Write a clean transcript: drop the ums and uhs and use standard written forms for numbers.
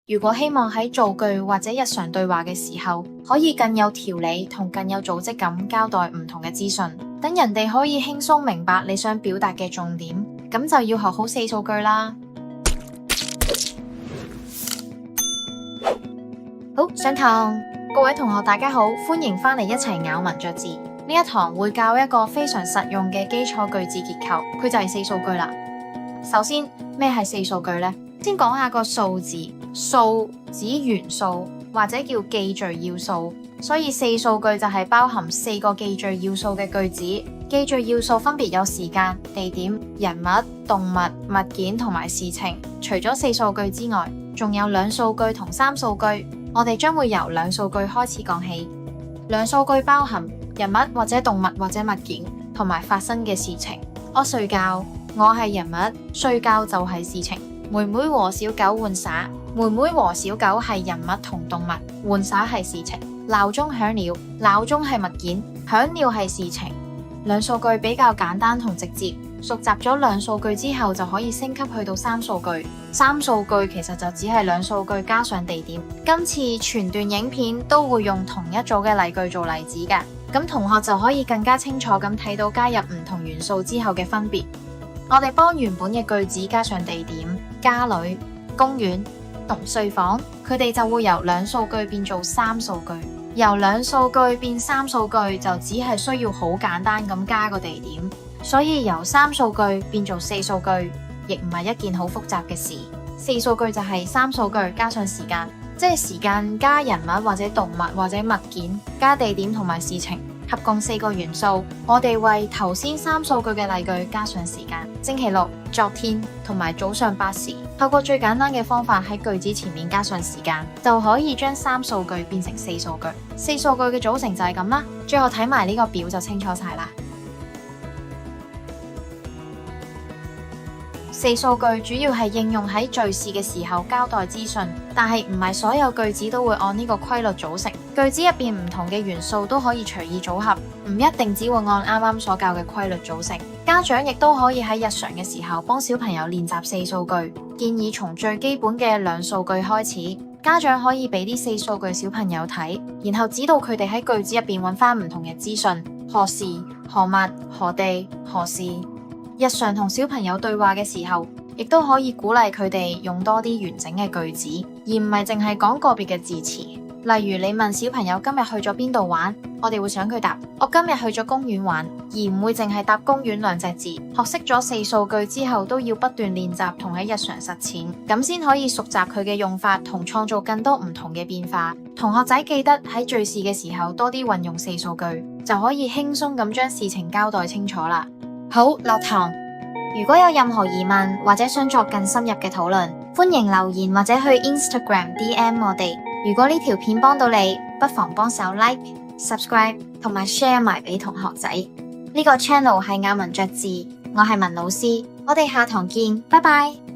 如果希望喺造句或者日常對話嘅時候，可以更有條理同更有組織咁交代唔同嘅資訊，等人哋可以輕鬆明白你想表達嘅重點，咁就要學好四數句啦。好，上堂，各位同學大家好，歡迎返嚟一齊咬文嚼字。呢一堂會教一個非常實用嘅基礎句子結構，佢就係四數句啦。首先，咩係四數句呢？先講下個數字，數指元素或者叫記敘要素，所以四數句就係包含四個記敘要素嘅句子。記敘要素分別有時間、地點、人物、動物、物件同埋事情。除咗四數句之外，仲有兩數句同三數句。我哋將會由兩數句開始講起。兩數句包含人物或者動物或者物件同埋發生嘅事情。我睡覺，我係人物，睡覺就係事情。妹妹和小狗玩耍，妹妹和小狗係人物同動物，玩耍係事情。鬧鐘響了，鬧鐘係物件，響了係事情。兩數句比較簡單同直接，熟習咗兩數句之後就可以升級去到三數句。三數句其實就只係兩數句加上地點。今次全段影片都會用同一組嘅例句做例子㗎，咁同學就可以更加清楚咁睇到加入唔同元素之後嘅分別。我哋幫原本嘅句子加上地點，家裏、公園同睡房，佢哋就會由兩數句變做三數句。由兩數句變三數句就只係需要好簡單咁加個地點，所以由三數句變做四數句，亦唔係一件好複雜嘅事。四數句就係三數句加上時間，即係時間加人物或者動物或者物件加地點同埋事情，合共四個元素。我哋為頭先三數句嘅例句加上時間，星期六、昨天同埋早上8時。透過最簡單嘅方法喺句子前面加上時間，就可以將三數句變成四數句。四數句嘅組成就係咁啦。最後睇埋呢個表就清楚晒啦。四數句主要係應用喺敘事嘅時候交代資訊，但係唔係所有句子都會按呢個規律組成。句子入邊唔同嘅元素都可以隨意組合，唔一定只會按啱啱所教嘅規律組成。家長亦都可以喺日常嘅時候幫小朋友練習四數句，建議從最基本嘅兩數句開始。家長可以俾啲四數句小朋友睇，然後指導佢哋喺句子入邊揾翻唔同嘅資訊，何時、何物、何地、何事。日常同小朋友對話嘅時候，亦都可以鼓勵佢哋用多啲完整嘅句子，而唔係淨係講個別嘅字詞。例如你問小朋友今日去咗邊度玩，我哋會想佢答我今日去咗公園玩，而唔會淨係答公園兩隻字。學識咗四數句之後，都要不斷練習同喺日常實踐，咁先可以熟習佢嘅用法同創造更多唔同嘅變化。同學仔記得喺敘事嘅時候多啲運用四數句，就可以輕鬆咁將事情交代清楚啦。好，落堂。如果有任何疑問或者想作更深入嘅討論，歡迎留言或者去 Instagram DM 我哋。如果呢條片幫到你，不妨幫手 Like、Subscribe 同埋 share 埋俾同學仔。呢個 channel 係咬文嚼字，我係文老師，我哋下堂見，拜拜。